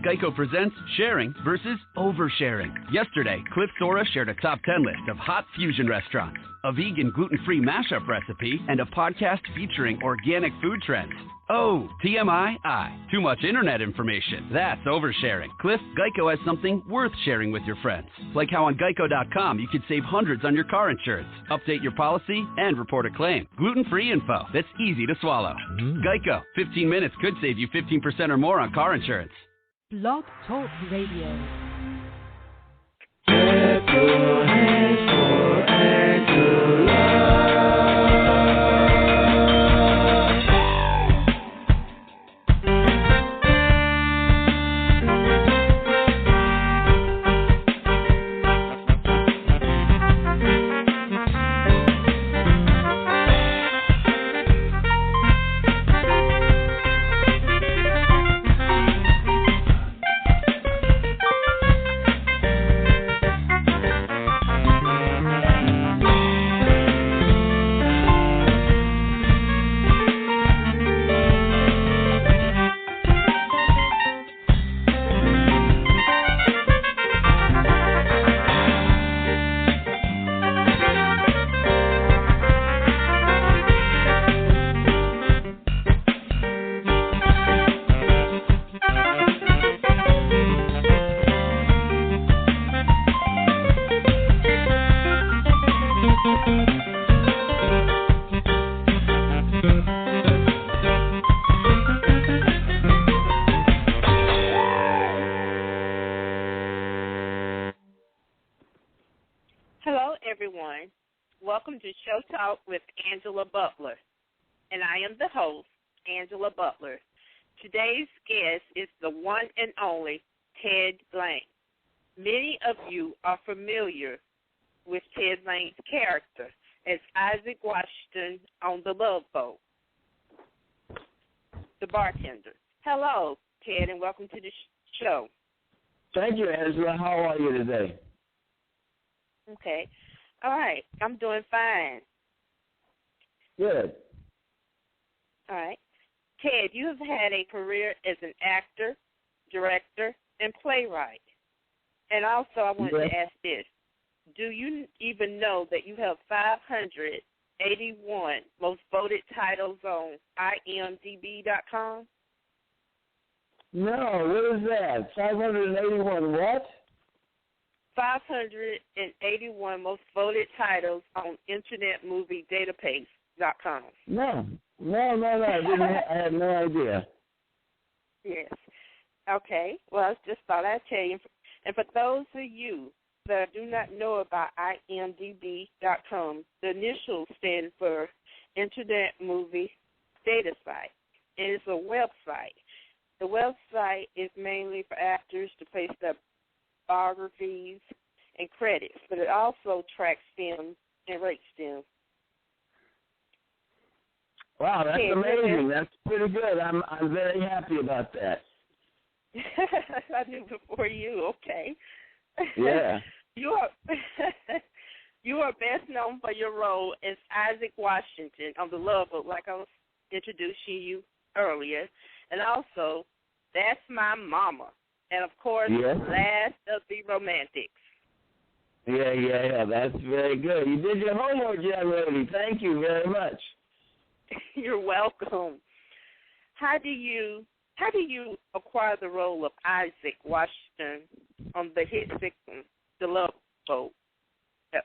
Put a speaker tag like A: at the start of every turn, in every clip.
A: Geico presents sharing versus oversharing. Yesterday, Cliff Sora shared a top 10 list of hot fusion restaurants, a vegan gluten-free mashup recipe, and a podcast featuring organic food trends. Oh, TMI, too much internet information. That's oversharing. Cliff, Geico has something worth sharing with your friends. Like how on Geico.com you could save hundreds on your car insurance, update your policy, and report a claim. Gluten-free info that's easy to swallow. Geico, 15 minutes could save you 15% or more on car insurance.
B: Blog Talk Radio.
C: Clap your hands for Angela.
D: Welcome to Show Talk with Angela Butler, and I am the host, Angela Butler. Today's guest is the one and only Ted Lane. Many of you are familiar with Ted Lane's character as Isaac Washington on The Love Boat, the bartender. Hello, Ted, and welcome to the show.
E: Thank you, Angela. How are you today?
D: Okay. All right. I'm doing fine.
E: Good.
D: All right. Ted, you have had a career as an actor, director, and playwright. And also I wanted to ask this. Do you even know that you have 581 most voted titles on IMDb.com?
E: No, what is that? 581 what?
D: 581 most voted titles on InternetMovieDatabase.com.
E: No. I had no idea.
D: Yes. Okay. Well, I just thought I'd tell you. And for those of you that do not know about IMDb.com, the initials stand for Internet Movie Data Site. And it's a website. The website is mainly for actors to place their biographies and credits, but it also tracks them and rates them.
E: Wow, that's amazing. That's pretty good. I'm very happy about that.
D: I knew before you. Okay.
E: Yeah.
D: You are best known for your role as Isaac Washington on The Love Boat, like I was introducing you earlier, and also That's My Mama. And, of course, Last of the Romantics.
E: Yeah. That's very good. You did your homework, young lady. Thank you very much.
D: You're welcome. How do you acquire the role of Isaac Washington on the hit sitcom, The Love Boat?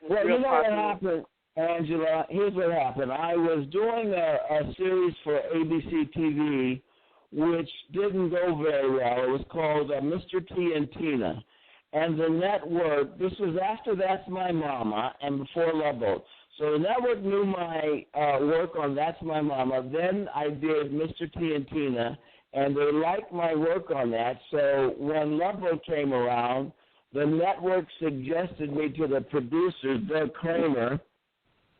E: Well, you know what happened, Angela? Here's what happened. I was doing a series for ABC TV which didn't go very well. It was called Mr. T and Tina. And the network, this was after That's My Mama and before Love Boat. So the network knew my work on That's My Mama. Then I did Mr. T and Tina, and they liked my work on that. So when Love Boat came around, the network suggested me to the producers, Doug Kramer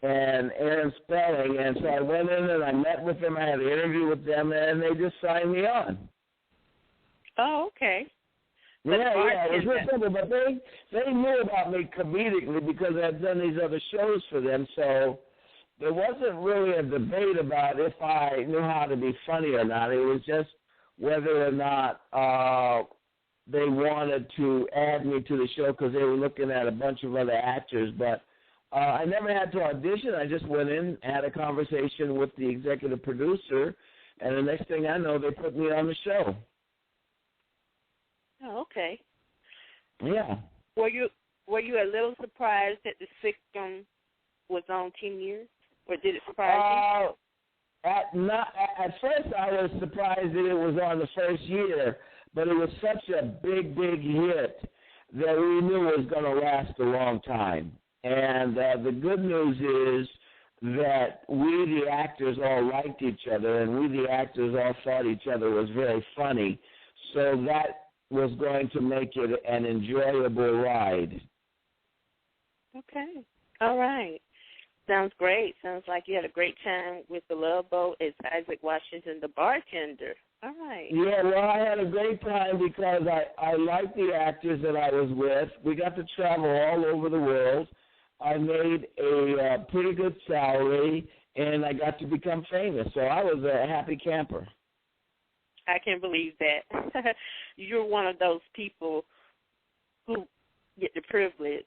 E: and Aaron Spelling, and so I went in and I met with them. I had an interview with them, and they just signed me on.
D: Oh, okay.
E: Yeah, it was real simple, but they knew about me comedically because I'd done these other shows for them, so there wasn't really a debate about if I knew how to be funny or not. It was just whether or not they wanted to add me to the show because they were looking at a bunch of other actors. But I never had to audition. I just went in, had a conversation with the executive producer, and the next thing I know, they put me on the show.
D: Oh, okay.
E: Yeah.
D: Were you a little surprised that the sitcom was on 10 years, or did it surprise you?
E: At first, I was surprised that it was on the first year, but it was such a big, big hit that we knew it was going to last a long time. And the good news is that we, the actors, all liked each other, and we, the actors, all thought each other was very funny. So that was going to make it an enjoyable ride.
D: Okay. All right. Sounds great. Sounds like you had a great time with the Love Boat as Isaac Washington, the bartender. All right.
E: Yeah, well, I had a great time because I liked the actors that I was with. We got to travel all over the world. I made a pretty good salary, and I got to become famous. So I was a happy camper.
D: I can believe that. You're one of those people who get the privilege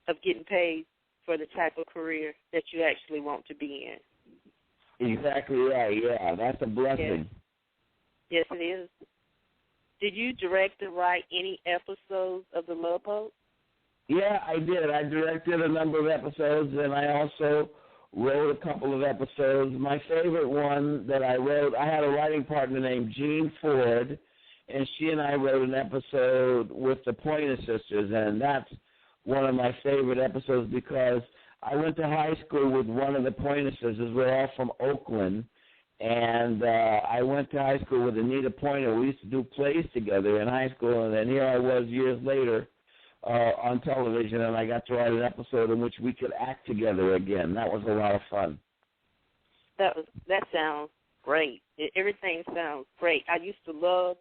D: of getting paid for the type of career that you actually want to be in.
E: Exactly right, yeah. That's a blessing.
D: Yes, it is. Did you direct or write any episodes of The Love Boat?
E: Yeah, I did. I directed a number of episodes, and I also wrote a couple of episodes. My favorite one that I wrote, I had a writing partner named Jean Ford, and she and I wrote an episode with the Pointer Sisters, and that's one of my favorite episodes because I went to high school with one of the Pointer Sisters. We're all from Oakland, and I went to high school with Anita Pointer. We used to do plays together in high school, and then here I was years later on television, and I got to write an episode in which we could act together again. That was a lot of fun.
D: That sounds great. Everything sounds great. I used to love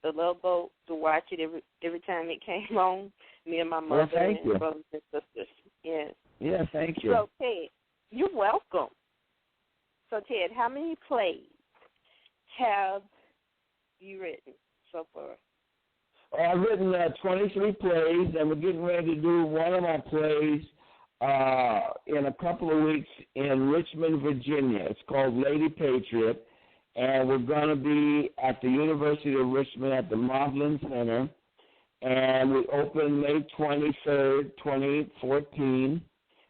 D: The Love Boat, to watch it every time it came on. Me and my mother and brothers and sisters. Yes.
E: Yeah, thank you.
D: So, Ted, you're welcome. So, Ted, how many plays have you written so far?
E: I've written 23 plays, and we're getting ready to do one of my plays in a couple of weeks in Richmond, Virginia. It's called Lady Patriot, and we're going to be at the University of Richmond at the Maudlin Center, and we open May 23rd, 2014,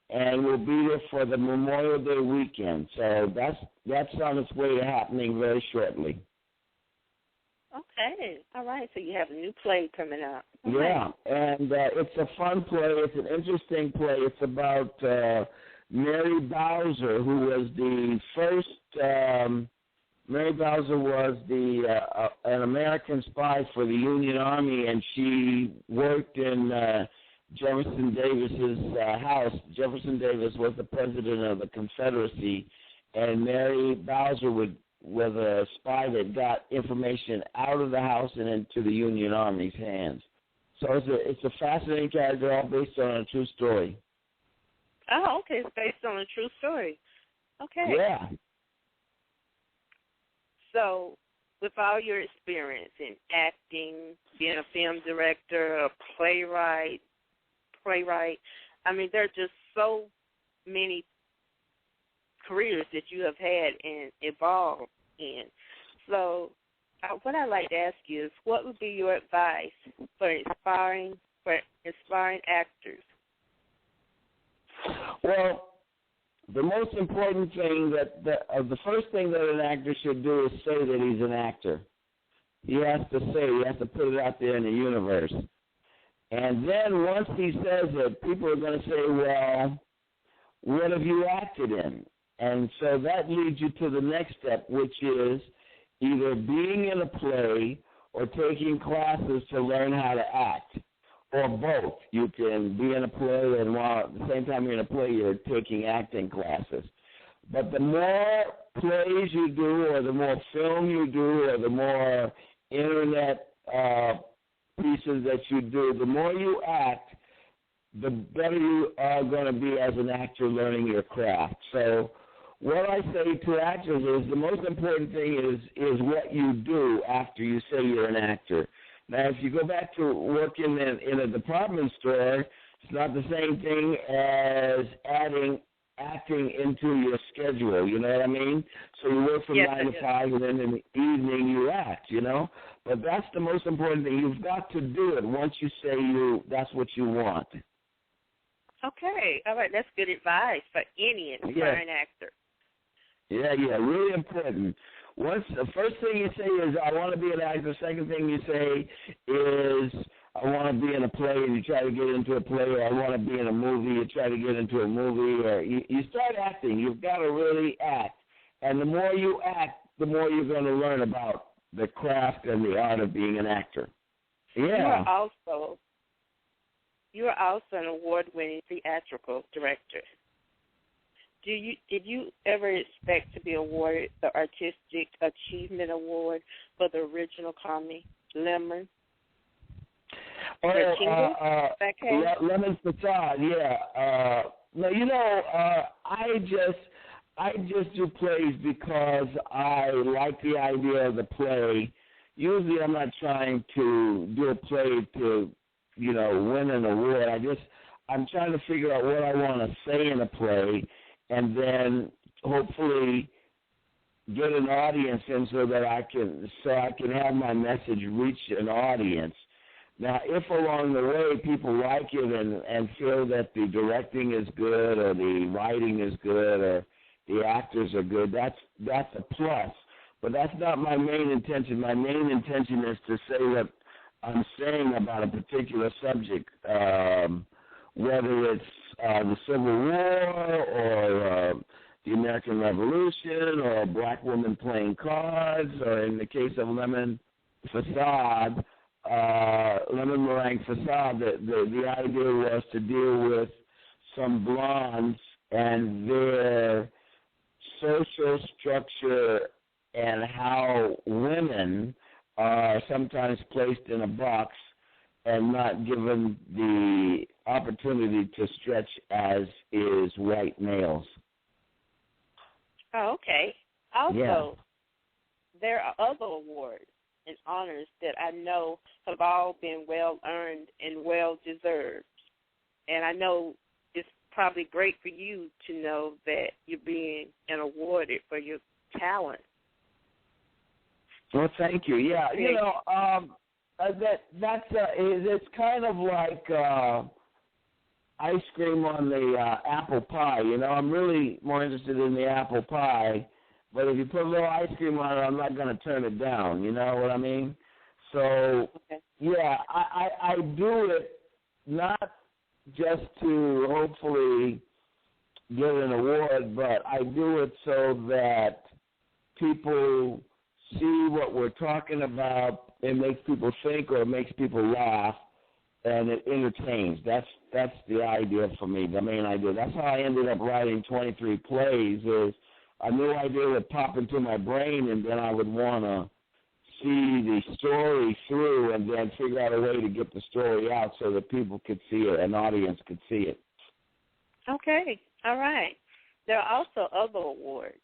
E: and we'll be there for the Memorial Day weekend. So that's on its way to happening very shortly.
D: Okay. All right. So you have a new play coming up.
E: Yeah, and it's a fun play. It's an interesting play. It's about Mary Bowser, who was the first Mary Bowser was an American spy for the Union Army, and she worked in Jefferson Davis's house. Jefferson Davis was the president of the Confederacy, and Mary Bowser was a spy that got information out of the house and into the Union Army's hands. So it's a fascinating character, all based on a true story.
D: Oh, okay. It's based on a true story. Okay.
E: Yeah.
D: So, with all your experience in acting, being a film director, a playwright, I mean, there are just so many careers that you have had and evolved in. So, what I'd like to ask you is, what would be your advice for inspiring actors?
E: Well, the most important thing the first thing that an actor should do is say that he's an actor. He has to put it out there in the universe. And then once he says it, people are going to say, well, what have you acted in? And so that leads you to the next step, which is either being in a play or taking classes to learn how to act, or both. You can be in a play, and while at the same time you're in a play, you're taking acting classes. But the more plays you do, or the more film you do, or the more internet pieces that you do, the more you act, the better you are going to be as an actor learning your craft. So what I say to actors is the most important thing is what you do after you say you're an actor. Now, if you go back to working in a department store, it's not the same thing as adding acting into your schedule, you know what I mean? So you work from 9 to 5, and then in the evening you act, you know? But that's the most important thing. You've got to do it once you say that's what you want.
D: Okay. All right. That's good advice for any aspiring actor.
E: Yeah, really important. Once the first thing you say is, I want to be an actor. Second thing you say is, I want to be in a play, and you try to get into a play, or I want to be in a movie, you try to get into a movie, or you start acting. You've got to really act. And the more you act, the more you're going to learn about the craft and the art of being an actor. Yeah.
D: You are also an award-winning theatrical director. Did you ever expect to be awarded the Artistic Achievement Award for the original comedy, Lemon?
E: Lemon Facade, yeah. No, you know, I just do plays because I like the idea of the play. Usually I'm not trying to do a play to, you know, win an award. I'm trying to figure out what I want to say in a play, and then hopefully get an audience in so I can have my message reach an audience. Now, if along the way people like it and feel that the directing is good, or the writing is good, or the actors are good, that's a plus. But that's not my main intention. My main intention is to say what I'm saying about a particular subject, whether it's the Civil War, or the American Revolution, or a black woman playing cards, or in the case of Lemon Facade, Lemon Meringue Facade, the idea was to deal with some blondes and their social structure and how women are sometimes placed in a box and not given the opportunity to stretch as is white males.
D: Oh, okay. Also, there are other awards and honors that I know have all been well-earned and well-deserved. And I know it's probably great for you to know that you're being awarded for your talent.
E: Well, thank you. Yeah, you know, it's kind of like ice cream on the apple pie. You know, I'm really more interested in the apple pie. But if you put a little ice cream on it, I'm not going to turn it down. You know what I mean? So, yeah, I do it not just to hopefully get an award, but I do it so that people see what we're talking about. It makes people think, or it makes people laugh, and it entertains. That's the idea for me, the main idea. That's how I ended up writing 23 plays, is a new idea would pop into my brain, and then I would want to see the story through and then figure out a way to get the story out so that people could see it, an audience could see it.
D: Okay. All right. There are also other awards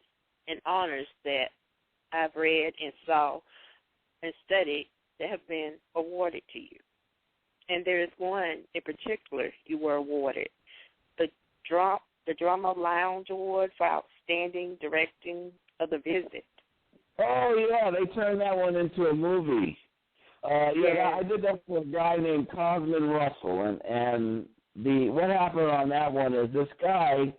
D: and honors that I've read and saw and studied that have been awarded to you. And there is one in particular you were awarded, the Drama Lounge Award for Outstanding Directing of the Visit.
E: Oh, yeah, they turned that one into a movie. I did that for a guy named Cosman Russell, and what happened on that one is this guy,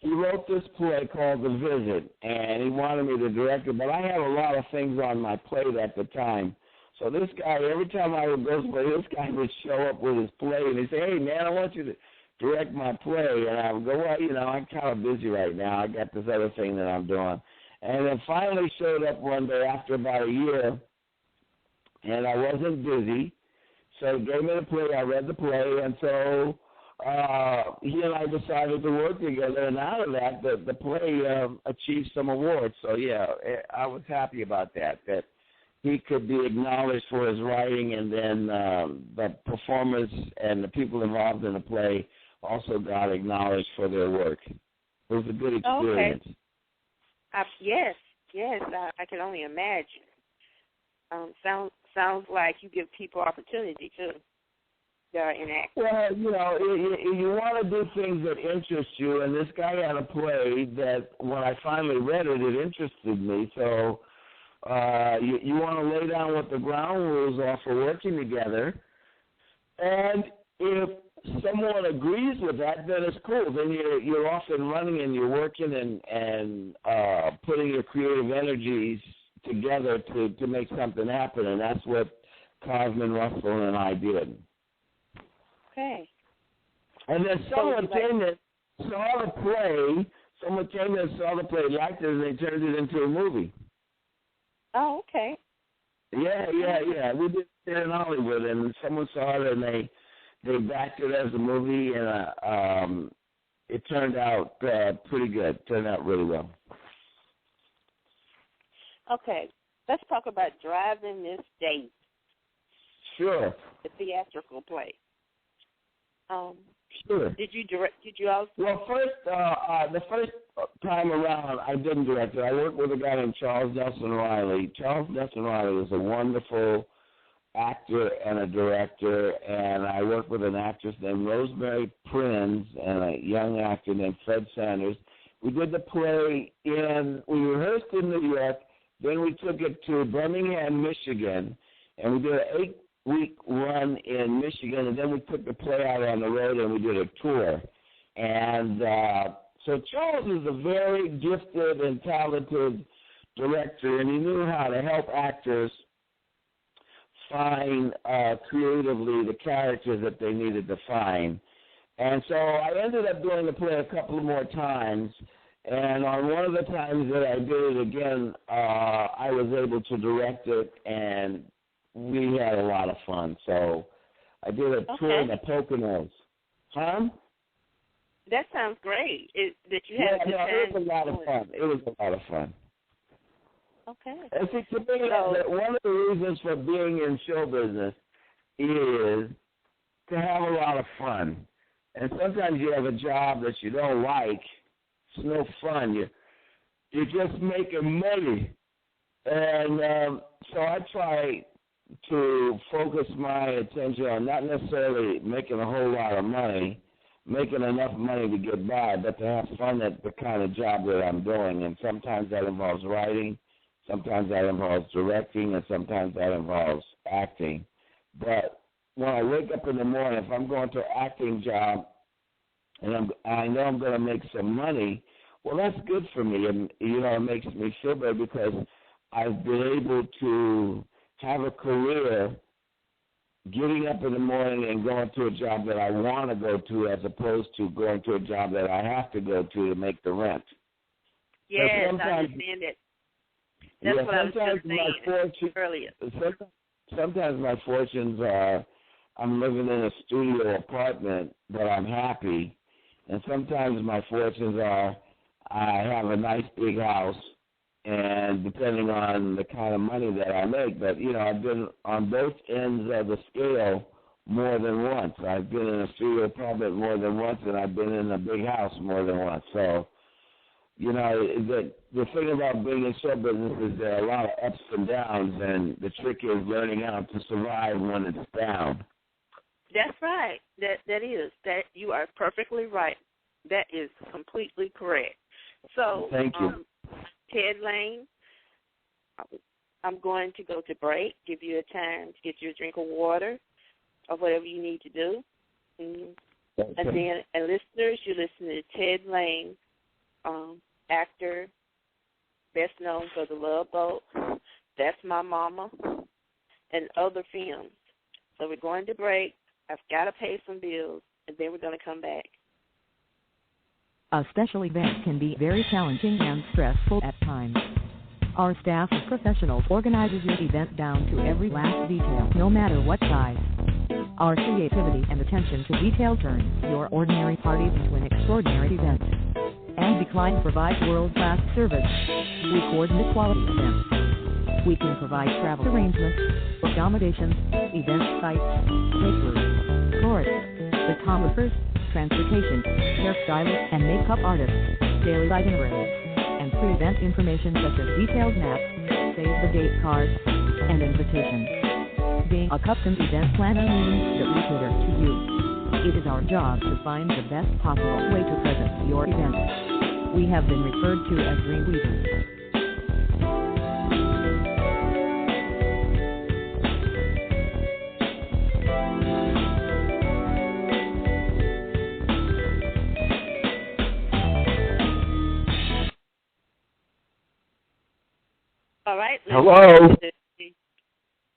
E: he wrote this play called The Visit, and he wanted me to direct it, but I had a lot of things on my plate at the time. So this guy, every time I would go somewhere, this guy would show up with his play, and he'd say, hey, man, I want you to direct my play. And I would go, well, you know, I'm kind of busy right now. I got this other thing that I'm doing. And then finally showed up one day after about a year, and I wasn't busy. So he gave me the play. I read the play, and so he and I decided to work together. And out of that, the play achieved some awards. So, yeah, I was happy about that he could be acknowledged for his writing, and then the performers and the people involved in the play also got acknowledged for their work. It was a good experience.
D: Okay. Yes, I can only imagine. sounds like you give people opportunity, too. In acting.
E: Well, you want to do things that interest you, and this guy had a play that when I finally read it, it interested me. So you want to lay down what the ground rules are for working together, and if someone agrees with that, then it's cool. Then you're off and running, and you're working and putting your creative energies together to make something happen, and that's what Cosman, Russell, and I did.
D: Okay.
E: And then someone came in, saw the play. Someone came in, saw the play, liked it, and they turned it into a movie.
D: Oh, okay.
E: Yeah. We did it in Hollywood, and someone saw it, and they backed it as a movie, and it turned out pretty good. Turned out really well.
D: Okay. Let's talk about Driving Miss Daisy.
E: Sure.
D: The theatrical play.
E: Sure.
D: Did you direct? Did you also?
E: Well, the first time around, I didn't direct it. I worked with a guy named Charles Nelson Riley. Charles Nelson Riley is a wonderful actor and a director, and I worked with an actress named Rosemary Prinz and a young actor named Fred Sanders. We did the play we rehearsed in New York, then we took it to Birmingham, Michigan, and we did an 8-week run in Michigan, and then we took the play out on the road and we did a tour. And so Charles is a very gifted and talented director, and he knew how to help actors find creatively the characters that they needed to find. And so I ended up doing the play a couple of more times, and on one of the times that I did it again, I was able to direct it, and we had a lot of fun. So I did a tour in the Poconos. Huh?
D: That sounds great. It was a lot of fun.
E: It was a lot of fun.
D: Okay.
E: And see, to me, one of the reasons for being in show business is to have a lot of fun. And sometimes you have a job that you don't like. It's no fun. You're just making money. And so I try to focus my attention on not necessarily making a whole lot of money, making enough money to get by, but to have fun at the kind of job that I'm doing. And sometimes that involves writing, sometimes that involves directing, and sometimes that involves acting. But when I wake up in the morning, if I'm going to an acting job and I know I'm going to make some money, well, that's good for me. And, it makes me feel better because I've been able to have a career getting up in the morning and going to a job that I want to go to as opposed to going to a job that I have to go to make the rent.
D: Yes, I understand it. That's what I was just saying earlier.
E: Sometimes my fortunes are I'm living in a studio apartment, but I'm happy. And sometimes my fortunes are I have a nice big house, and depending on the kind of money that I make. But, I've been on both ends of the scale more than once. I've been in a studio apartment more than once, and I've been in a big house more than once. So, the thing about being in show business is there are a lot of ups and downs, and the trick is learning how to survive when it's down.
D: That's right. That you are perfectly right. That is completely correct. So,
E: thank you.
D: Ted Lane, I'm going to go to break, give you a time to get you a drink of water or whatever you need to do. Mm-hmm. Okay. And then, listeners, you're listening to Ted Lane, actor, best known for The Love Boat, That's My Mama, and other films. So we're going to break. I've got to pay some bills, and then we're going to come back.
B: A special event can be very challenging and stressful at times. Our staff of professionals organizes your event down to every last detail, no matter what size. Our creativity and attention to detail turns your ordinary parties into an extraordinary event. And Decline provides world-class service. We coordinate quality events. We can provide travel arrangements, accommodations, event sites, caterers, chorus, photographers, transportation, hairstylists and makeup artists, daily itineraries, and pre-event information such as detailed maps, save-the-date cards, and invitations. Being a custom event planner means that we cater to you. It is our job to find the best possible way to present your event. We have been referred to as dream weavers.
D: All right.
E: Hello.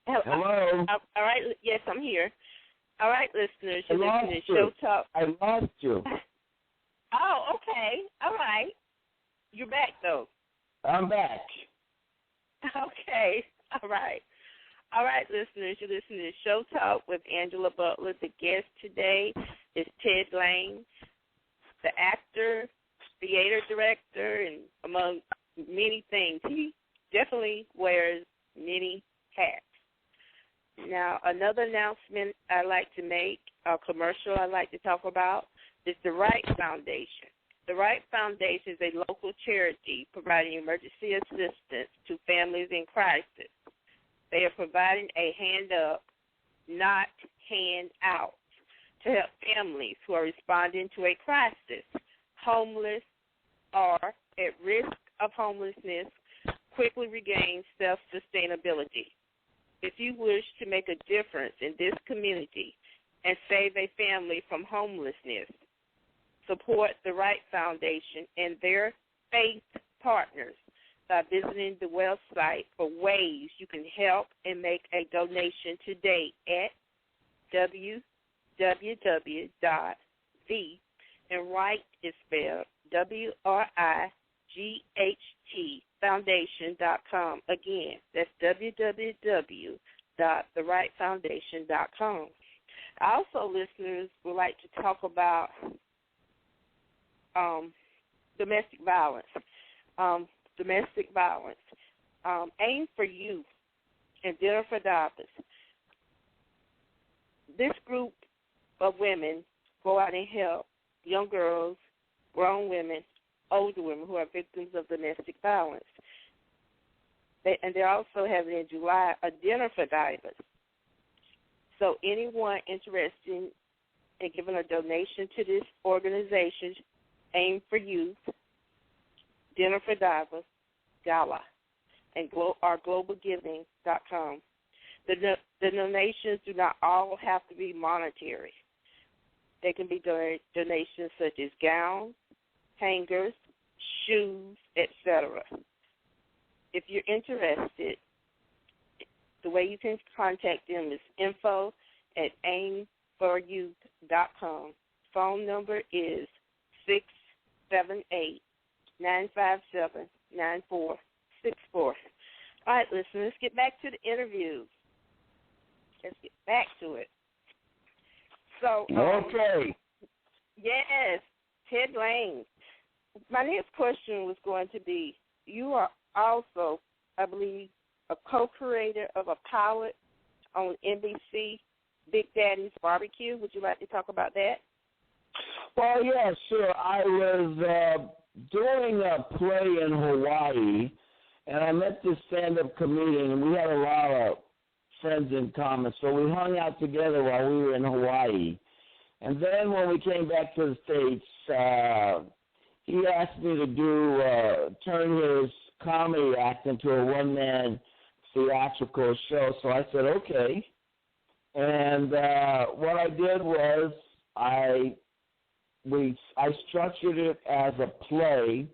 E: Hello.
D: All right. Yes, I'm here. All right, listeners. You're listening to Show Talk.
E: I lost you.
D: Oh, okay. All right. You're back, though.
E: I'm back.
D: Okay. All right. All right, listeners. You're listening to Show Talk with Angela Butler. The guest today is Ted Lane, the actor, theater director, and among many things. He definitely wears many hats. Now, another announcement I'd like to make, a commercial I'd like to talk about, is the Wright Foundation. The Wright Foundation is a local charity providing emergency assistance to families in crisis. They are providing a hand up, not hand out, to help families who are responding to a crisis, homeless, or at risk of homelessness, quickly regain self-sustainability. If you wish to make a difference in this community and save a family from homelessness, support the Wright Foundation and their faith partners by visiting the website for ways you can help and make a donation today at www.the, and Wright is spelled WRIGHT, foundation.com. Again, that's www.therightfoundation.com. Also, listeners would like to talk about domestic violence. Aim for Youth and Dinner for Daughters. This group of women go out and help young girls, grown women, older women who are victims of domestic violence. They're also having in July a dinner for divers. So anyone interested in giving a donation to this organization, Aim for Youth, Dinner for Divers, Gala, and our globalgiving.com. The donations do not all have to be monetary. They can be donations such as gowns, hangers, shoes, etc. If you're interested, the way you can contact them is info@aimforyouth.com. Phone number is 678-957-9464. All right, listen, let's get back to the interview. Let's get back to it. So,
E: Okay.
D: Yes, Ted Lane. My next question was going to be, you are also, I believe, a co-creator of a pilot on NBC, Big Daddy's Barbecue. Would you like to talk about that?
E: Well, yeah, sure. I was doing a play in Hawaii, and I met this stand-up comedian, and we had a lot of friends in common, so we hung out together while we were in Hawaii. And then when we came back to the States, he asked me to turn his comedy act into a one-man theatrical show, so I said, okay. And what I did was I structured it as a play.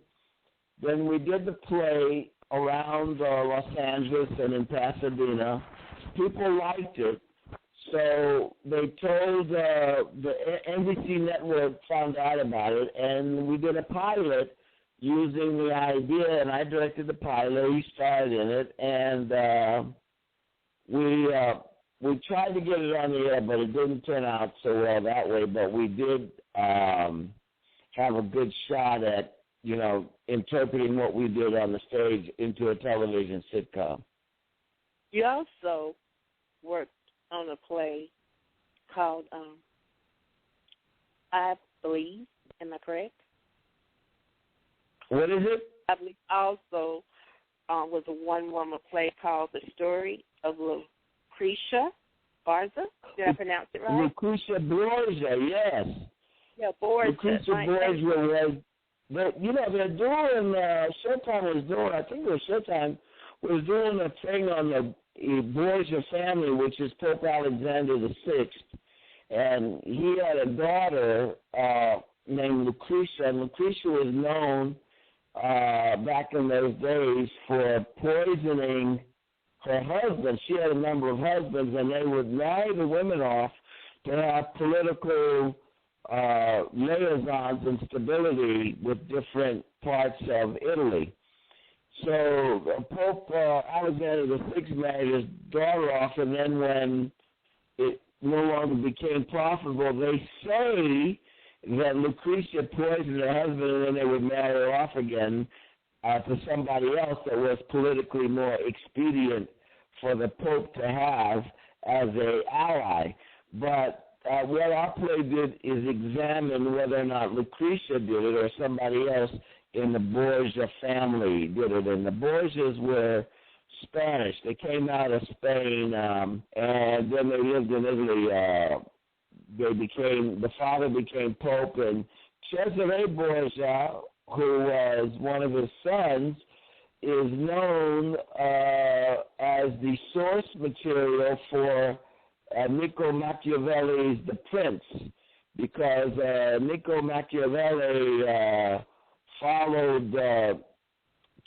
E: Then we did the play around Los Angeles and in Pasadena. People liked it, so they told the NBC network found out about it, and we did a pilot using the idea, and I directed the pilot. He starred in it, and we tried to get it on the air, but it didn't turn out so well that way. But we did have a good shot at, interpreting what we did on the stage into a television sitcom.
D: You also worked on a play called I Believe. Am I correct?
E: What is it?
D: I believe also was a one-woman play called The Story of Lucretia. Barza? Did I pronounce it right?
E: Lucretia Borgia, yes.
D: Yeah, Borgia.
E: Lucretia Borgia was, but they're doing, Showtime was doing, I think it was Showtime, was doing a thing on the Borgia family, which is Pope Alexander VI. And he had a daughter named Lucretia, and Lucretia was known back in those days for poisoning her husband. She had a number of husbands, and they would marry the women off to have political liaisons and stability with different parts of Italy. So Pope Alexander VI married his daughter off, and then when it no longer became profitable, they say that Lucretia poisoned her husband, and then they would marry her off again to somebody else that was politically more expedient for the Pope to have as an ally. But what our play did is examine whether or not Lucretia did it or somebody else in the Borgia family did it. And the Borgias were Spanish. They came out of Spain, and then they lived in Italy. The father became Pope, and Cesare Borgia, who was one of his sons, is known as the source material for Niccolo Machiavelli's The Prince, because Niccolo Machiavelli followed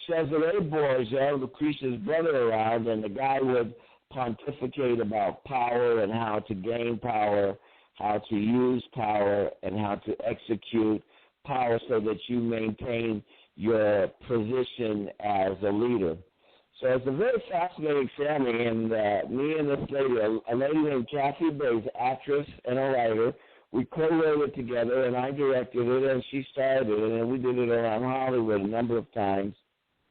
E: Cesare Borgia, Lucretia's brother, around, and the guy would pontificate about power and how to gain power, how to use power, and how to execute power so that you maintain your position as a leader. So it's a very fascinating family, and me and this lady, a lady named Kathy Bates, actress and a writer, we co-wrote it together, and I directed it, and she starred it, and we did it around Hollywood a number of times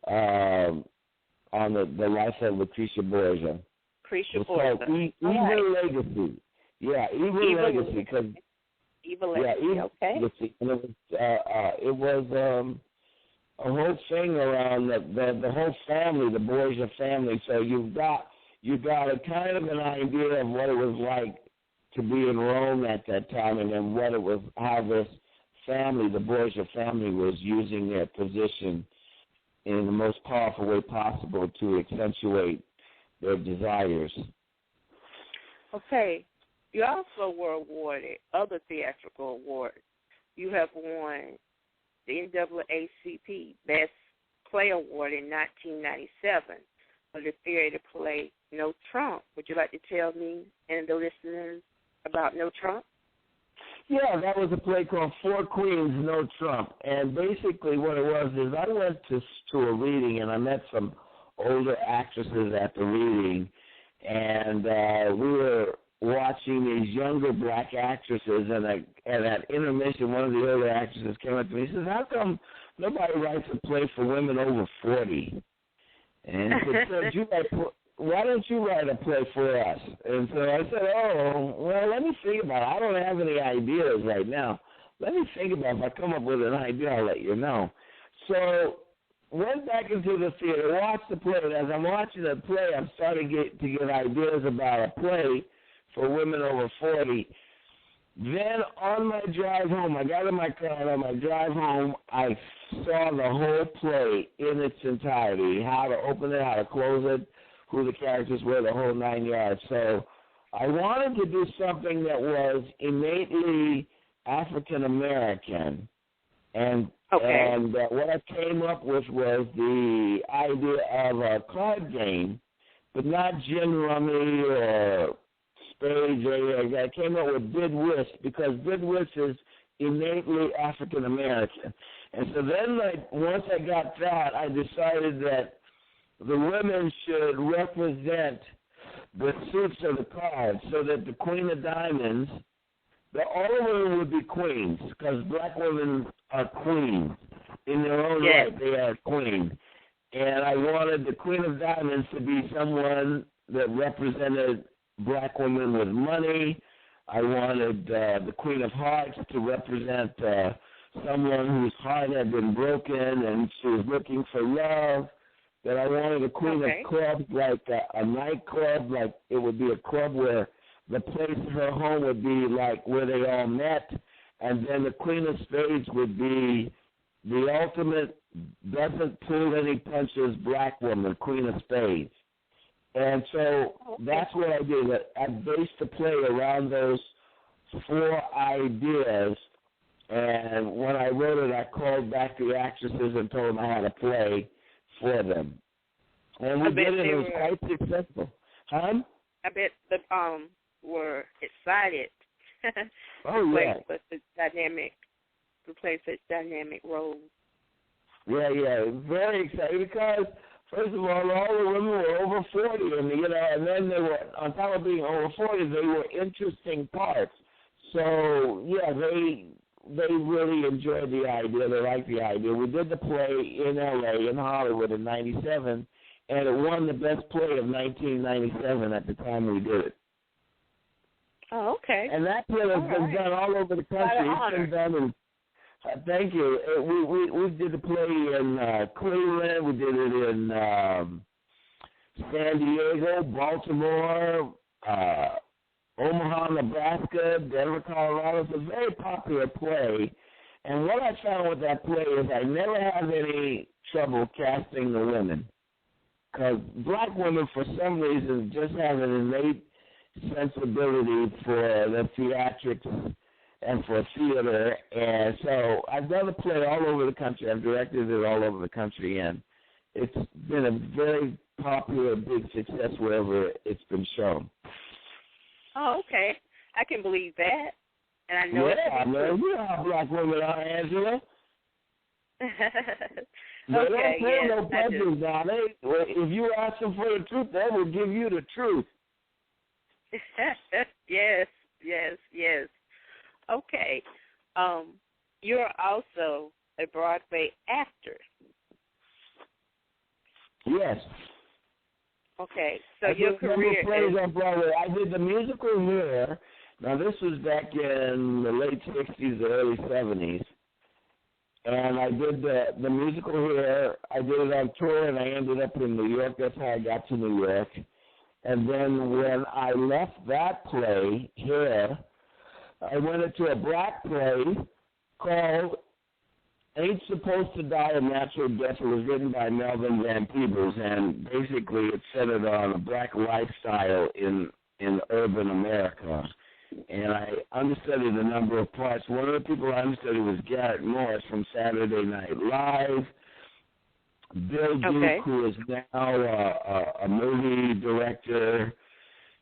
E: on the life of Lucretia Borgia.
D: Lucretia Borgia.
E: Evil Legacy. Yeah, Evil Legacy. Because
D: Evil Legacy, okay.
E: And it was a whole thing around the whole family, the Borgia family. So you got a kind of an idea of what it was like to be in Rome at that time, and then how this family, the Borgia family, was using their position in the most powerful way possible to accentuate their desires.
D: Okay. You also were awarded other theatrical awards. You have won the NAACP Best Play Award in 1997 for the theater play No Trump. Would you like to tell me and the listeners about No Trump?
E: Yeah, that was a play called Four Queens, No Trump. And basically what it was is I went to a reading, and I met some older actresses at the reading, and we were watching these younger black actresses, and at intermission, one of the older actresses came up to me and says, "How come nobody writes a play for women over 40? And he said, why don't you write a play for us?" And so I said, "Oh, well, let me think about it. I don't have any ideas right now. Let me think about it. If I come up with an idea, I'll let you know." So went back into the theater, watched the play, and as I'm watching the play, I'm starting to get ideas about a play for women over 40. Then on my drive home, I got in my car, and on my drive home, I saw the whole play in its entirety, how to open it, how to close it, who the characters were, the whole 9 yards. So I wanted to do something that was innately African-American. And what I came up with was the idea of a card game, but not gin rummy or spades. I came up with bid whist, because bid whist is innately African American. And so then, once I got that, I decided that the women should represent the suits of the cards, so that the Queen of Diamonds, all women would be queens, because black women are queens in their own right. They are queens. And I wanted the Queen of Diamonds to be someone that represented black women with money. I wanted the Queen of Hearts to represent someone whose heart had been broken and she was looking for love. That I wanted a Queen of Clubs, like a nightclub, like it would be a club where the place, her home would be like where they all met, and then the Queen of Spades would be the ultimate doesn't pull any punches black woman, Queen of Spades. And so that's what I did. I based the play around those 4 ideas, and when I wrote it, I called back the actresses and told them I had a play for them. And we did it. It was quite successful. Huh?
D: I bet the were excited. With the play such dynamic roles. Yeah,
E: very excited because first of all the women were over 40, and then they were, on top of being over 40, they were interesting parts. So they really enjoyed the idea. They liked the idea. We did the play in L.A. in Hollywood in '97, and it won the best play of 1997 at the time we did it.
D: Oh, okay.
E: And that play has been done all over the country. It's been done in, thank you. We did the play in Cleveland. We did it in San Diego, Baltimore, Omaha, Nebraska, Denver, Colorado. It's a very popular play. And what I found with that play is I never have any trouble casting the women. Because black women, for some reason, just have an innate sensibility for the theatrics and for theater. And so I've done a play all over the country. I've directed it all over the country. And it's been a very popular, big success wherever it's been shown.
D: Oh, okay. I can believe that. And I know
E: man. You know how black women are, Angela. They don't pay no punches now. If you ask them for the truth, they will give you the truth.
D: Yes. Okay. You're also a Broadway actor.
E: Yes.
D: Okay, so your career
E: plays on Broadway. I did the musical here. Now, this was back in the late 60s, the early 70s. And I did the musical here. I did it on tour, and I ended up in New York. That's how I got to New York. And then when I left that play here, I went into a black play called Ain't Supposed to Die a Natural Death. It was written by Melvin Van Peebles, and basically it's centered on a black lifestyle in urban America. And I understudied a number of parts. One of the people I understudied was Garrett Morris from Saturday Night Live. Bill Duke, who is now a movie director.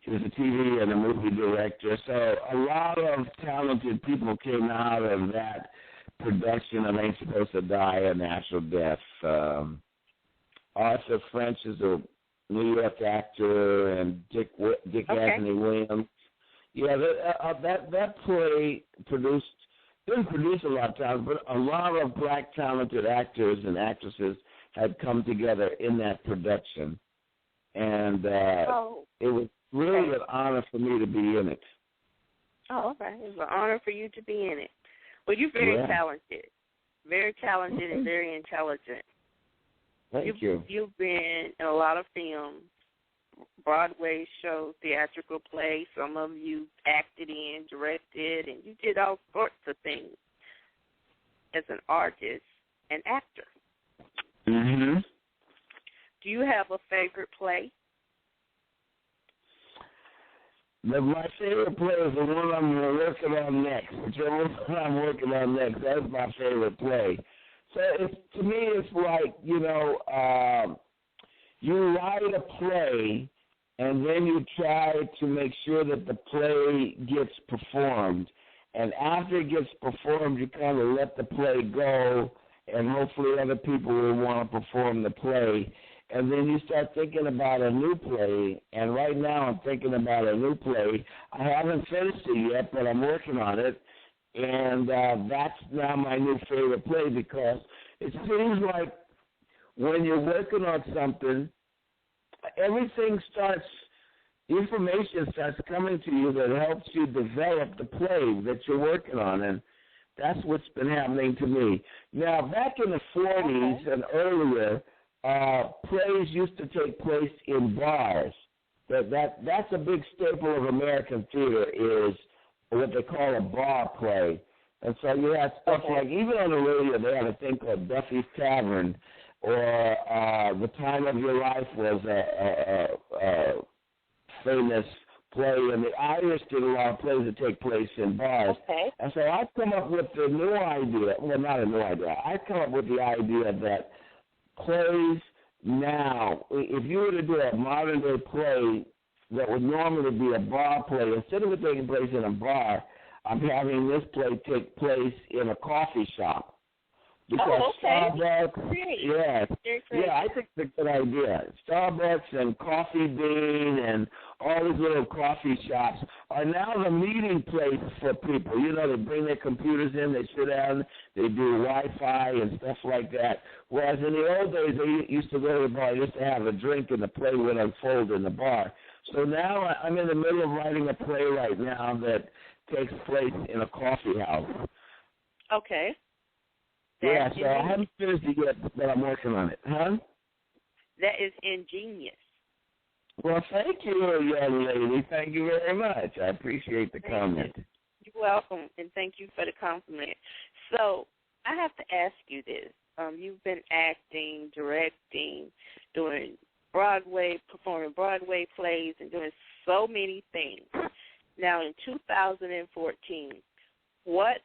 E: He was a TV and a movie director. So a lot of talented people came out of that production of Ain't Supposed to Die a Natural Death. Arthur French is a New York actor, and Dick Anthony Williams. Yeah, that play didn't produce a lot of times, but a lot of black talented actors and actresses had come together in that production. And it was really an honor for me to be in it.
D: Oh, okay. It was an honor for you to be in it. Well, you're very talented. Very talented and very intelligent.
E: Thank you.
D: You've been in a lot of films, Broadway shows, theatrical plays. Some of you acted in, directed, and you did all sorts of things as an artist and actor.
E: Mm-hmm.
D: Do you have a favorite play?
E: My favorite play is the one I'm working on next. Whichever one I'm working on next, that's my favorite play. So to me, it's like, you write a play, and then you try to make sure that the play gets performed. And after it gets performed, you kind of let the play go, and hopefully other people will want to perform the play. And then you start thinking about a new play, and right now I'm thinking about a new play. I haven't finished it yet, but I'm working on it, and that's now my new favorite play, because it seems like when you're working on something, information starts coming to you that helps you develop the play that you're working on, and that's what's been happening to me. Now, back in the 40s and earlier, plays used to take place in bars, That's a big staple of American theater is what they call a bar play. And so you have stuff like, even on the radio, they have a thing called Duffy's Tavern, or The Time of Your Life was a famous play, and the Irish did a lot of plays that take place in bars.
D: Okay.
E: And so I've come up with the new idea, well, not a new idea, I've come up with the idea that plays now, if you were to do a modern-day play that would normally be a bar play, instead of it taking place in a bar, I'm having this play take place in a coffee shop. Because Starbucks, I think it's a good idea. Starbucks and Coffee Bean and all these little coffee shops are now the meeting place for people. You know, they bring their computers in, they sit down, they do Wi-Fi and stuff like that. Whereas in the old days, they used to go to the bar just to have a drink and the play would unfold in the bar. So now I'm in the middle of writing a play right now that takes place in a coffee house.
D: Okay.
E: Yeah, so I haven't finished it yet, but I'm working on it. Huh?
D: That is ingenious.
E: Well, thank you, young lady. Thank you very much. I appreciate the comment.
D: You're welcome, and thank you for the compliment. So I have to ask you this. You've been acting, directing, doing Broadway, performing Broadway plays, and doing so many things. Now, in 2014, what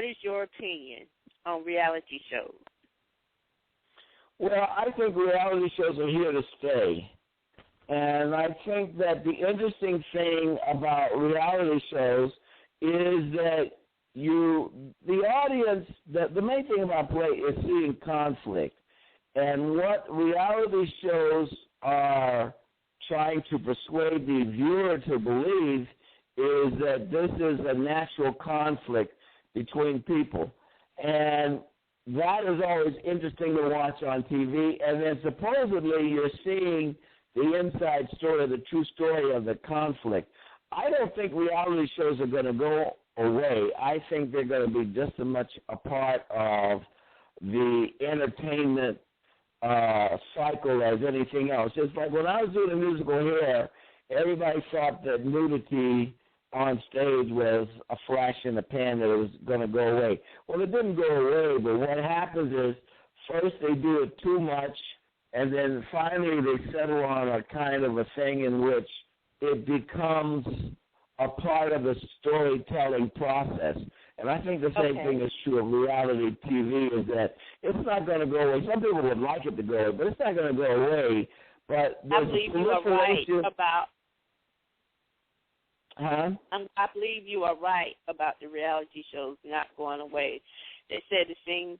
D: is your opinion on reality shows?
E: Well, I think reality shows are here to stay. And I think that the interesting thing about reality shows is that the audience, the main thing about play is seeing conflict. And what reality shows are trying to persuade the viewer to believe is that this is a natural conflict between people. And that is always interesting to watch on TV. And then supposedly you're seeing the inside story, the true story of the conflict. I don't think reality shows are going to go away. I think they're going to be just as much a part of the entertainment cycle as anything else. It's like when I was doing the musical Hair, everybody thought that nudity on stage was a flash in the pan, that it was going to go away. Well, it didn't go away, but what happens is first they do it too much, and then finally they settle on a kind of a thing in which it becomes a part of the storytelling process. And I think the same thing is true of reality TV, is that it's not going to go away. Some people would like it to go away, but it's not going to go away. But
D: I believe you are right about...
E: Huh?
D: I believe you are right about the reality shows not going away. They said the same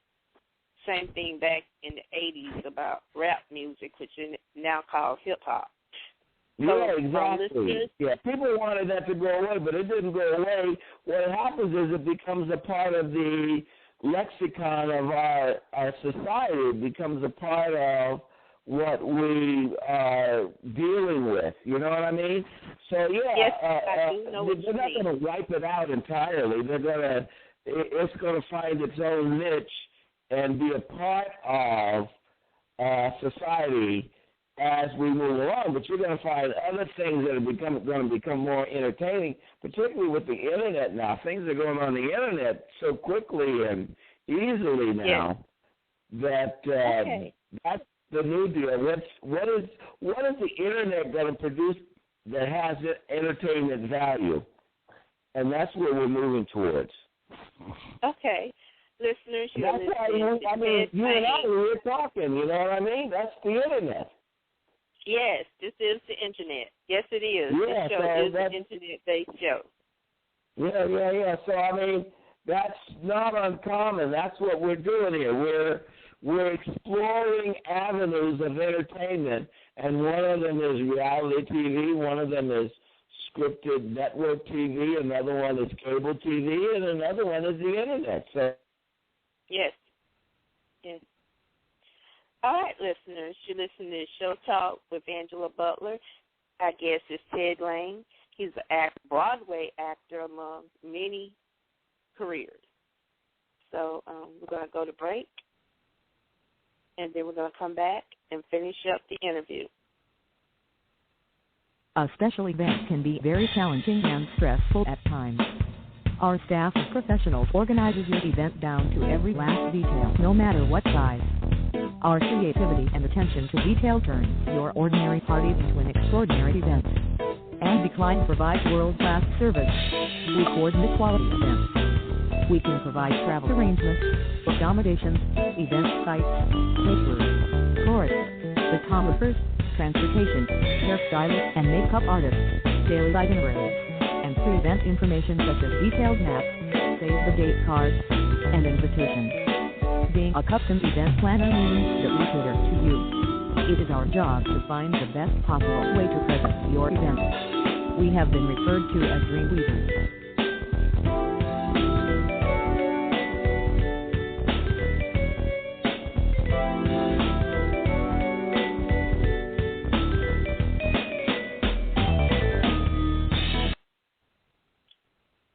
D: thing back in the 80s about rap music, which is now called hip-hop.
E: Yeah, exactly. Yeah, people wanted that to go away, but it didn't go away. What happens is it becomes a part of the lexicon of our society. It becomes a part of what we are dealing with. You know what I mean? So, yeah,
D: yes, I do know
E: they're not going to wipe it out entirely. It's going to find its own niche and be a part of society as we move along. But you're going to find other things that are going to become more entertaining, particularly with the Internet now. Things are going on the Internet so quickly and easily now that that's the new deal. What is the Internet going to produce that has entertainment value? And that's where we're moving towards.
D: Okay. Listeners, you're
E: that's listening why, I mean, you and I, we're talking, you know what I mean? That's the Internet.
D: Yes, this is the Internet. Yes, it is.
E: Yeah,
D: this show is an Internet-based show.
E: Yeah. So, I mean, that's not uncommon. That's what we're doing here. We're exploring avenues of entertainment, and one of them is reality TV, one of them is scripted network TV, another one is cable TV, and another one is the Internet. So,
D: yes. All right, listeners, you listen to Show Talk with Angela Butler. Our guest is Ted Lane. He's a Broadway actor among many careers. So we're going to go to break, and then we're going to come back and finish up the interview.
B: A special event can be very challenging and stressful at times. Our staff of professionals organizes your event down to every last detail, no matter what size. Our creativity and attention to detail turns your ordinary parties into an extraordinary event. And Decline provides world-class service. We coordinate quality events. We can provide travel arrangements, accommodations, event sites, caterers, tourists, photographers, transportation, hairstylists and makeup artists, daily itineraries, and pre-event information such as detailed maps, save-the-date cards, and invitations. Being a custom event planner means that we cater to you. It is our job to find the best possible way to present your event. We have been referred to as Dreamweavers.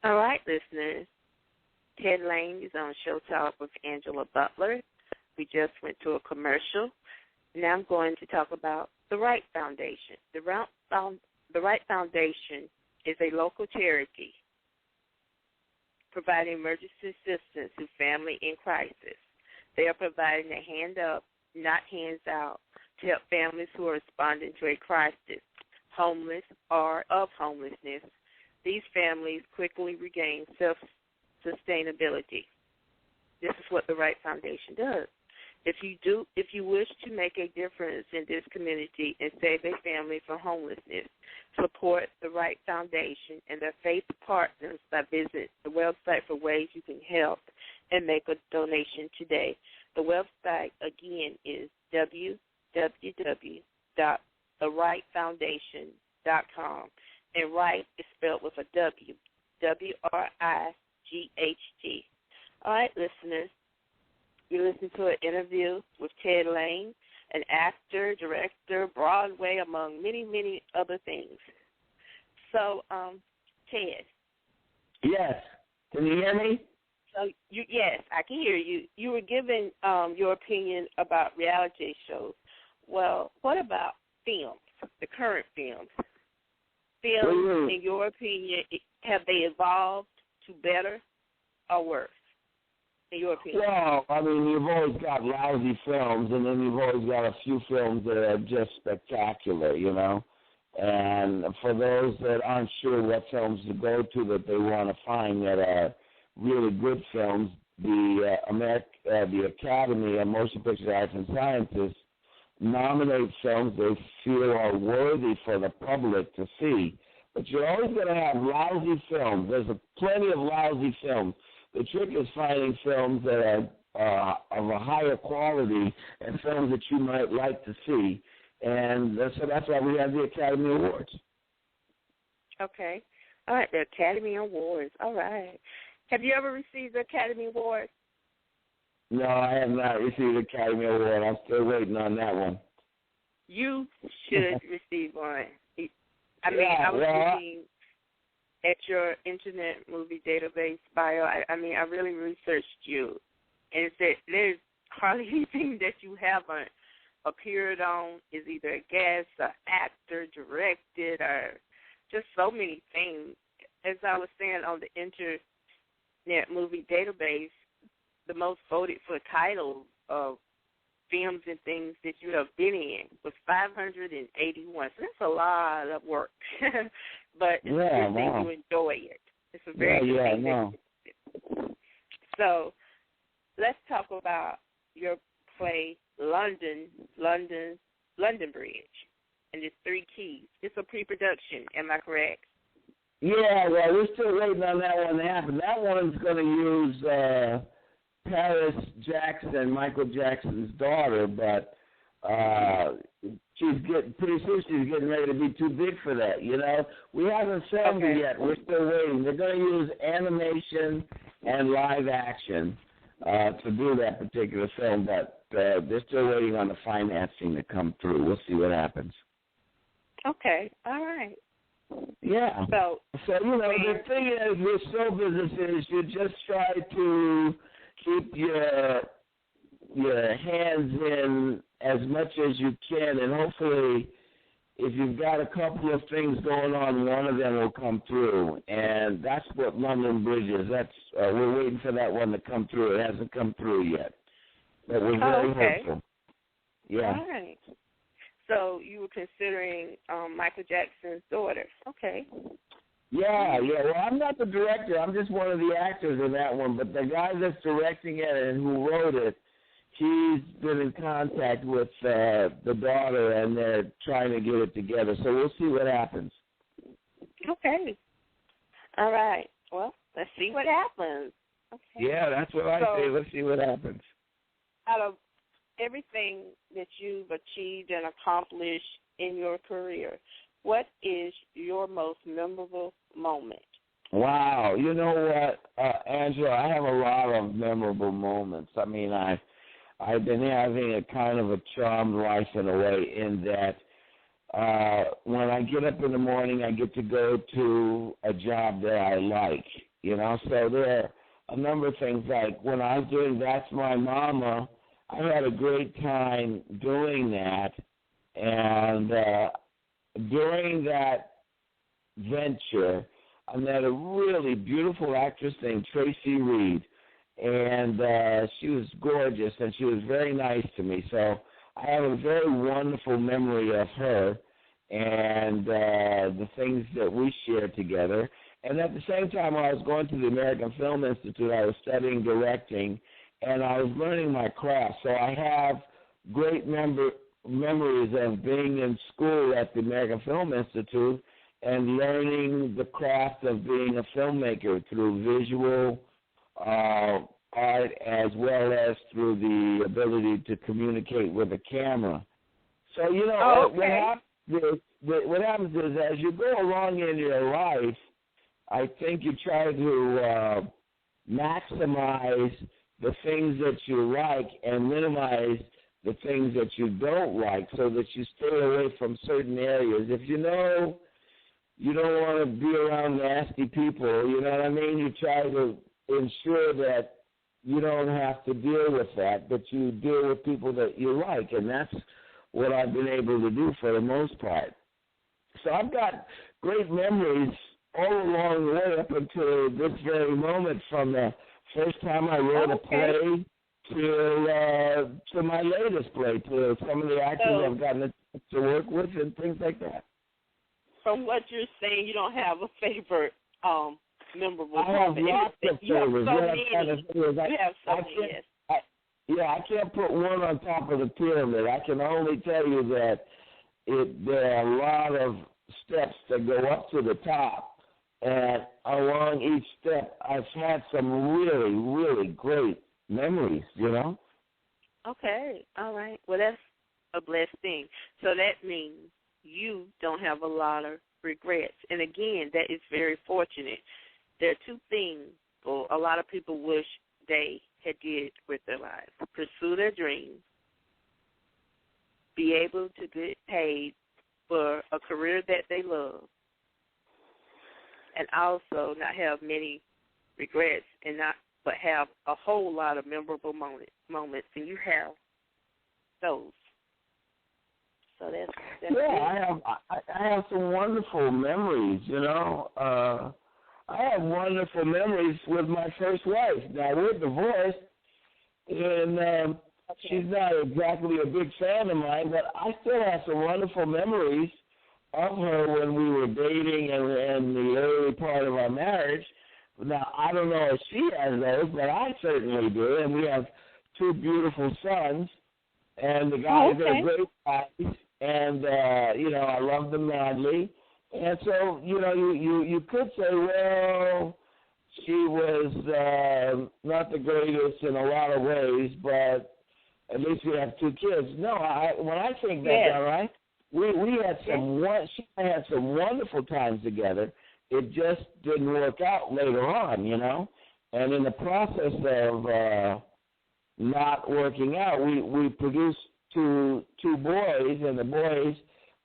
D: All right, listeners. Ted Lane is on Show Talk with Angela Butler. We just went to a commercial. Now I'm going to talk about the Wright Foundation. The Wright Foundation is a local charity providing emergency assistance to family in crisis. They are providing a hand up, not hands out, to help families who are responding to a crisis, homeless or of homelessness. These families quickly regain self-sustainability. This is what the Wright Foundation does. If you wish to make a difference in this community and save a family from homelessness, support the Wright Foundation and their faith partners by visiting the website for ways you can help and make a donation today. The website, again, is www.thewrightfoundation.com. And Wright is spelled with a W, W-R-I-G-H-T. All right, listeners, you listen to an interview with Ted Lane, an actor, director, Broadway, among many, many other things. So, Ted.
E: Yes. Can you hear me?
D: So, yes, I can hear you. You were giving your opinion about reality shows. Well, what about films, the current films? Films, in your opinion, have they evolved to better or worse, in your opinion?
E: Well, I mean, you've always got lousy films, and then you've always got a few films that are just spectacular, you know. And for those that aren't sure what films to go to that they want to find that are really good films, the Academy of Motion Picture Arts and Sciences nominate films they feel are worthy for the public to see. But you're always going to have lousy films. There's plenty of lousy films. The trick is finding films that are of a higher quality and films that you might like to see. And so that's why we have the Academy Awards.
D: Okay. All right, the Academy Awards. All right. Have you ever received the Academy Award?
E: No, I have not received the Academy Award. I'm still waiting on that one.
D: You should receive one. I was looking at your Internet Movie Database bio. I really researched you, and it said there's hardly anything that you haven't appeared on, is either a guest, an actor, directed, or just so many things. As I was saying, on the Internet Movie Database, the most voted for titles of films and things that you have been in was 581. So that's a lot of work. But it's a good thing you enjoy it. It's a very good thing. So let's talk about your play London Bridge and its 3 keys. It's a pre-production, am I correct?
E: Yeah, well, we're still waiting on that one to happen. That one's going to use Paris Jackson, Michael Jackson's daughter, but pretty soon she's getting ready to be too big for that, you know. We haven't filmed it yet. We're still waiting. They're going to use animation and live action to do that particular film, but they're still waiting on the financing to come through. We'll see what happens.
D: Okay. All right.
E: Yeah. So you know, the thing is with show business is you just try to keep your hands in as much as you can, and hopefully if you've got a couple of things going on, one of them will come through, and that's what London Bridge is. That's we're waiting for that one to come through. It hasn't come through yet, but we're very hopeful. Yeah.
D: All right. So you were considering Michael Jackson's daughter. Okay.
E: Yeah. Well, I'm not the director. I'm just one of the actors in that one. But the guy that's directing it and who wrote it, he's been in contact with the daughter, and they're trying to get it together. So we'll see what happens.
D: Okay. All right. Well, let's see what happens. Okay.
E: Yeah, that's what I say. Let's see what happens.
D: Out of everything that you've achieved and accomplished in your career, what is your most memorable moment?
E: Wow. You know what, Angela, I have a lot of memorable moments. I mean, I've been having a kind of a charmed life in a way, in that when I get up in the morning, I get to go to a job that I like, you know. So there are a number of things, like when I was doing That's My Mama, I had a great time doing that. And during that venture, I met a really beautiful actress named Tracy Reed. And she was gorgeous, and she was very nice to me. So I have a very wonderful memory of her and the things that we shared together. And at the same time, I was going to the American Film Institute. I was studying directing, and I was learning my craft. So I have great memories of being in school at the American Film Institute and learning the craft of being a filmmaker through visual art, as well as through the ability to communicate with a camera. So, you know, what happens is, as you go along in your life, I think you try to maximize the things that you like and minimize the things that you don't like, so that you stay away from certain areas. If you know you don't want to be around nasty people, you know what I mean? You try to ensure that you don't have to deal with that, but you deal with people that you like, and that's what I've been able to do for the most part. So I've got great memories all along the way up until this very moment, from the first time I wrote a play to my latest play, to some of the actors I've gotten to work with and things like that.
D: From what you're saying, you don't have a favorite memorable
E: I have
D: moment.
E: lots of favorites. I can't put one on top of the pyramid. I can only tell you that there are a lot of steps that go up to the top, and along each step, I've had some really, really great memories, you know?
D: Okay, all right. Well, that's a blessed thing. So that means you don't have a lot of regrets. And again, that is very fortunate. There are two things a lot of people wish they had did with their lives: pursue their dreams, be able to get paid for a career that they love, and also not have many regrets, but have a whole lot of memorable moments. And you have those. So that's
E: yeah. I have some wonderful memories. You know, I have wonderful memories with my first wife. Now we're divorced, and she's not exactly a big fan of mine, but I still have some wonderful memories of her when we were dating and the early part of our marriage. Now, I don't know if she has those, but I certainly do, and we have two beautiful sons, and the guys are great guys, and, you know, I love them madly. And so, you know, you could say, well, she was not the greatest in a lot of ways, but at least we have two kids. No, when I think that, all right, we had she and I had some wonderful times together. It just didn't work out later on, you know. And in the process of not working out, we produced two boys, and the boys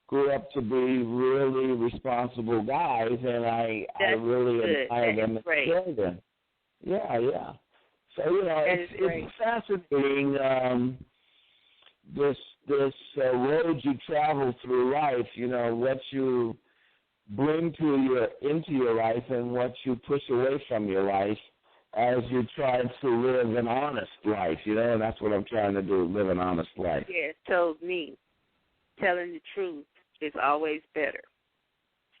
E: grew up to be really responsible guys, and I really admire them and enjoy them. Yeah. So, you know, it's fascinating, this road you travel through life, you know, what you bring into your life and what you push away from your life as you try to live an honest life, you know, and that's what I'm trying to do, live an honest life.
D: Yeah, it tells me telling the truth is always better.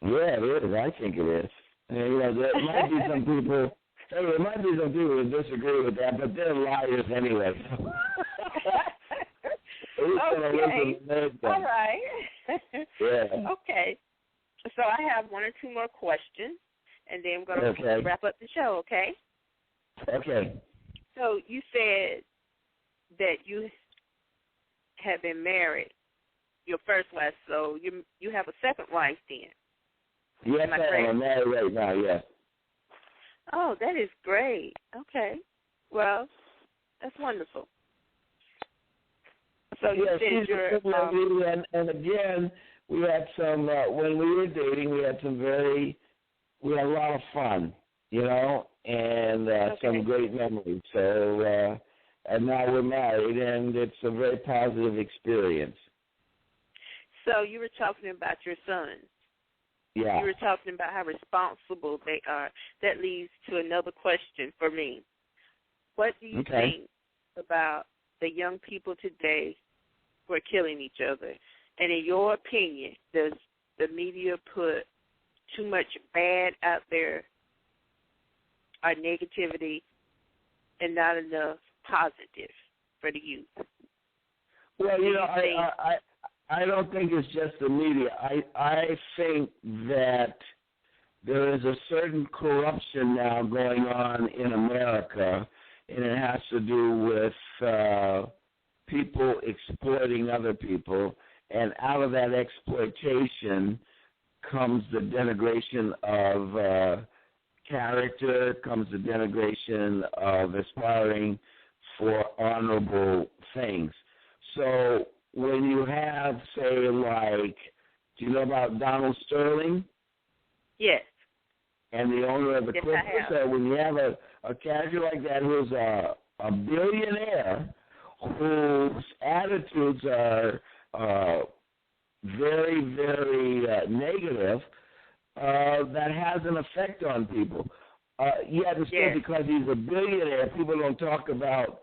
E: Yeah, it is. I think it is. And, you know, there might be some people. There might be some people who disagree with that, but they're liars anyway.
D: Okay. All right.
E: Yeah.
D: Okay. So I have one or two more questions, and then we're going to wrap up the show, okay?
E: Okay.
D: So you said that you have been married, your first wife, so you have a second wife then?
E: Yes, I'm married right now, yes.
D: Oh, that is great. Okay. Well, that's wonderful. So you said you're...
E: and again, we had some, when we were dating, we had a lot of fun, you know, and some great memories. So, and now we're married, and it's a very positive experience.
D: So you were talking about your sons.
E: Yeah.
D: You were talking about how responsible they are. That leads to another question for me. What do you think about the young people today who are killing each other? And in your opinion, does the media put too much bad out there or negativity and not enough positive for the youth?
E: Well, you know, I don't think it's just the media. I think that there is a certain corruption now going on in America, and it has to do with people exploiting other people, and out of that exploitation comes the denigration of character, comes the denigration of aspiring for honorable things. So when you have, say, like, do you know about Donald Sterling?
D: Yes.
E: And the owner of the Clippers? So when you have a character like that who's a billionaire whose attitudes are very, very negative, that has an effect on people. Yet instead, because he's a billionaire, people don't talk about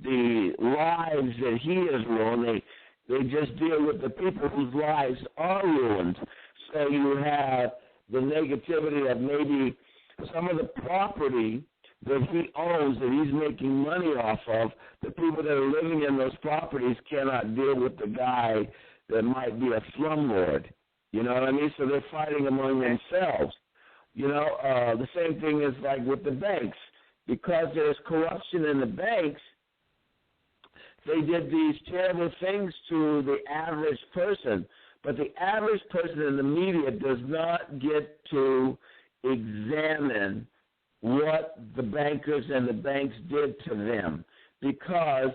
E: the lives that he has ruined. They just deal with the people whose lives are ruined. So you have the negativity of maybe some of the property that he owns, that he's making money off of. The people that are living in those properties cannot deal with the guy that might be a slumlord. You know what I mean? So they're fighting among themselves. You know, the same thing is like with the banks. Because there's corruption in the banks, they did these terrible things to the average person. But the average person in the media does not get to examine what the bankers and the banks did to them, because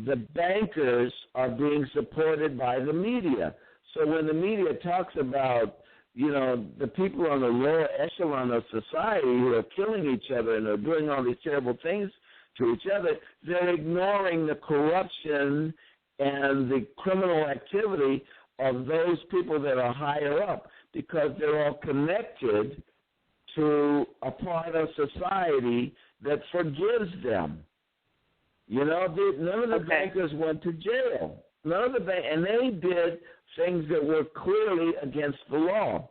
E: the bankers are being supported by the media. So when the media talks about, you know, the people on the lower echelon of society who are killing each other and are doing all these terrible things to each other, they're ignoring the corruption and the criminal activity of those people that are higher up, because they're all connected to a part of society that forgives them. You know, none of the bankers went to jail. And they did things that were clearly against the law.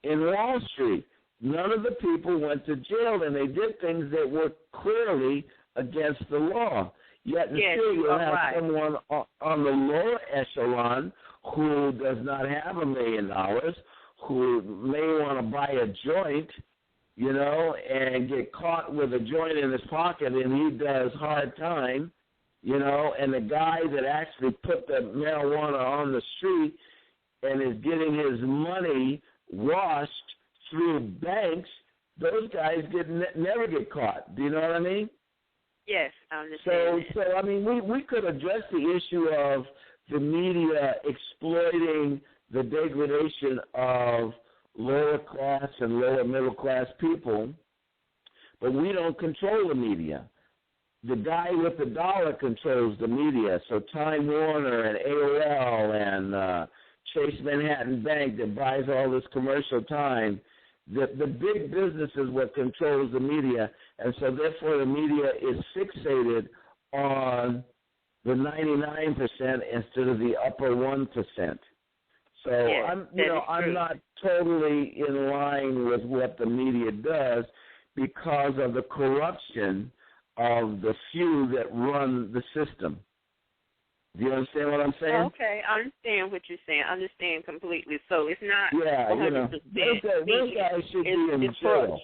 E: In Wall Street, none of the people went to jail, and they did things that were clearly against the law. Yet still you have someone on the lower echelon who does not have $1 million, who may want to buy a joint, you know, and get caught with a joint in his pocket, and he does hard time, you know, and the guy that actually put the marijuana on the street and is getting his money washed through banks, those guys never get caught. Do you know what I mean?
D: Yes, I understand.
E: So I mean, we could address the issue of the media exploiting the degradation of lower class and lower middle class people, but we don't control the media. the guy with the dollar controls the media. So Time Warner and AOL and Chase Manhattan Bank that buys all this commercial time. The big business is what controls the media, and so therefore the media is fixated on the 99% instead of the upper 1%. So I'm not totally in line with what the media does because of the corruption of the few that run the system. Do you understand what I'm saying?
D: Okay, I understand what you're saying. I understand completely. So it's not 100%.
E: Those guys should be in jail.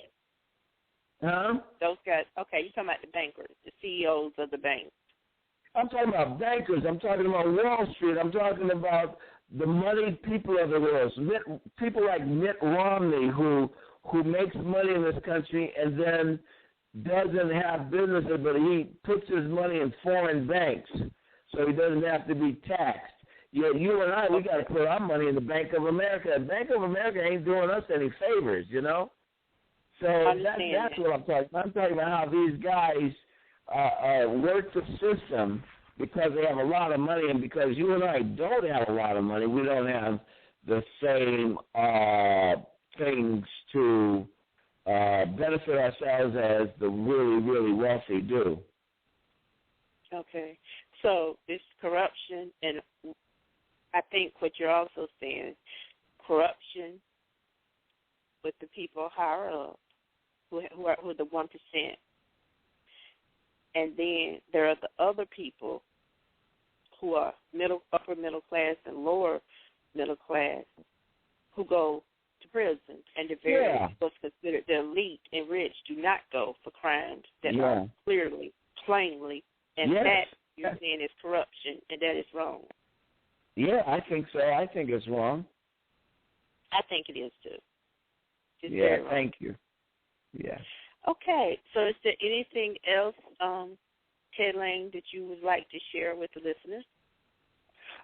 E: Huh?
D: Those guys. Okay, you're talking about the bankers, the CEOs of the banks.
E: I'm talking about bankers. I'm talking about Wall Street. I'm talking about the moneyed people of the world. People like Mitt Romney who makes money in this country and then doesn't have businesses, but he puts his money in foreign banks. So he doesn't have to be taxed. You and I, we got to put our money in the Bank of America. Bank of America ain't doing us any favors, you know? So that's what I'm talking about. I'm talking about how these guys work the system because they have a lot of money, and because you and I don't have a lot of money, we don't have the same things to benefit ourselves as the really, really wealthy do.
D: Okay. So it's corruption, and I think what you're also saying, corruption with the people higher up, who are the 1%, and then there are the other people who are upper middle class and lower middle class who go to prison, and the what's considered the elite and rich do not go for crimes that are clearly, plainly, and that you're saying is corruption, and that is wrong.
E: Yeah, I think so. I think it's wrong.
D: I think it is too. It's
E: thank you. Yeah.
D: Okay, so is there anything else, Ted Lang, that you would like to share with the listeners?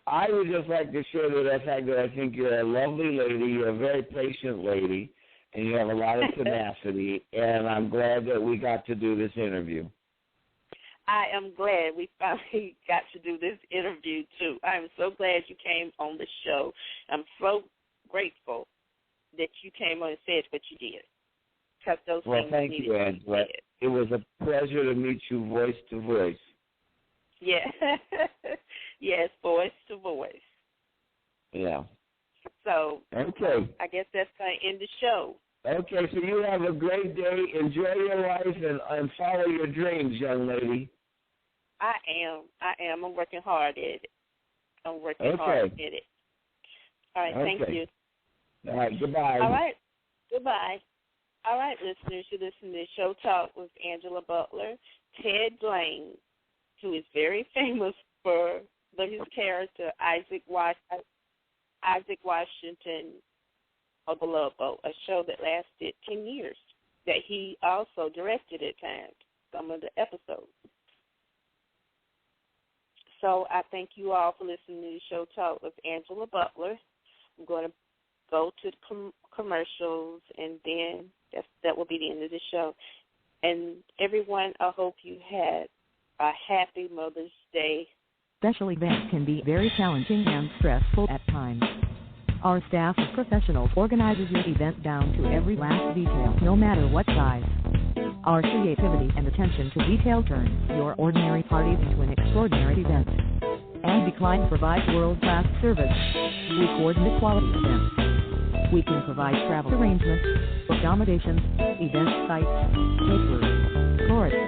E: I would just like to share the fact that I think you're a lovely lady, you're a very patient lady, and you have a lot of tenacity, and I'm glad that we got to do this interview.
D: I am glad we finally got to do this interview, too. I am so glad you came on the show. I'm so grateful that you came on and said what you did.
E: Well, thank you, Angela. It was a pleasure to meet you voice to voice.
D: Yeah. Yes, voice to voice.
E: Yeah.
D: So,
E: okay.
D: I guess that's going to end the show.
E: Okay, so you have a great day. Enjoy your life and follow your dreams, young lady.
D: I am. I'm working hard at it. Hard at it. All right, thank you.
E: All right, goodbye.
D: All right, goodbye. All right, listeners, you listen to Show Talk with Angela Butler. Ted Lang, who is very famous for his character, Isaac Washington of The Love Boat, a show that lasted 10 years, that he also directed at times, some of the episodes. So I thank you all for listening to the Show Talk with Angela Butler. I'm going to go to the commercials, and then that will be the end of the show. And everyone, I hope you had a happy Mother's Day.
B: Special events can be very challenging and stressful at times. Our staff of professionals organizes your event down to every last detail, no matter what size. Our creativity and attention to detail turns your ordinary parties into an extraordinary event. And Decline provides world-class service. We coordinate quality events. We can provide travel arrangements, accommodations, event sites, caterers, tourists,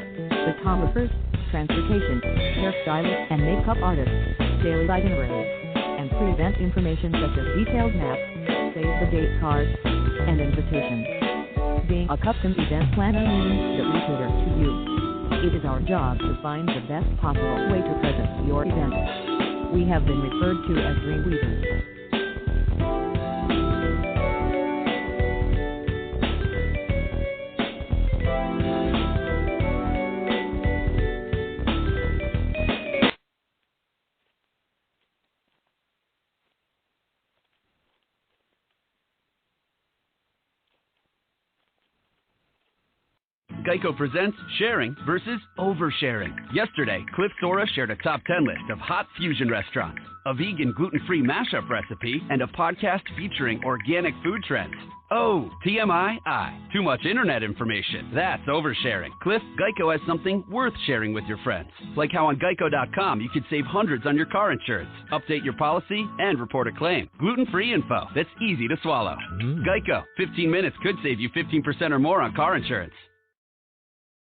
B: photographers, transportation, hairstylists and makeup artists, daily itineraries, and pre-event information such as detailed maps, save-the-date cards, and invitations. Being a custom event planner means that we cater to you. It is our job to find the best possible way to present your event. We have been referred to as Dreamweavers.
A: Geico presents sharing versus oversharing. Yesterday, Cliff Sora shared a top 10 list of hot fusion restaurants, a vegan gluten-free mashup recipe, and a podcast featuring organic food trends. Oh, TMI, too much internet information. That's oversharing. Cliff, Geico has something worth sharing with your friends. Like how on Geico.com you could save hundreds on your car insurance, update your policy, and report a claim. Gluten-free info that's easy to swallow. Geico, 15 minutes could save you 15% or more on car insurance.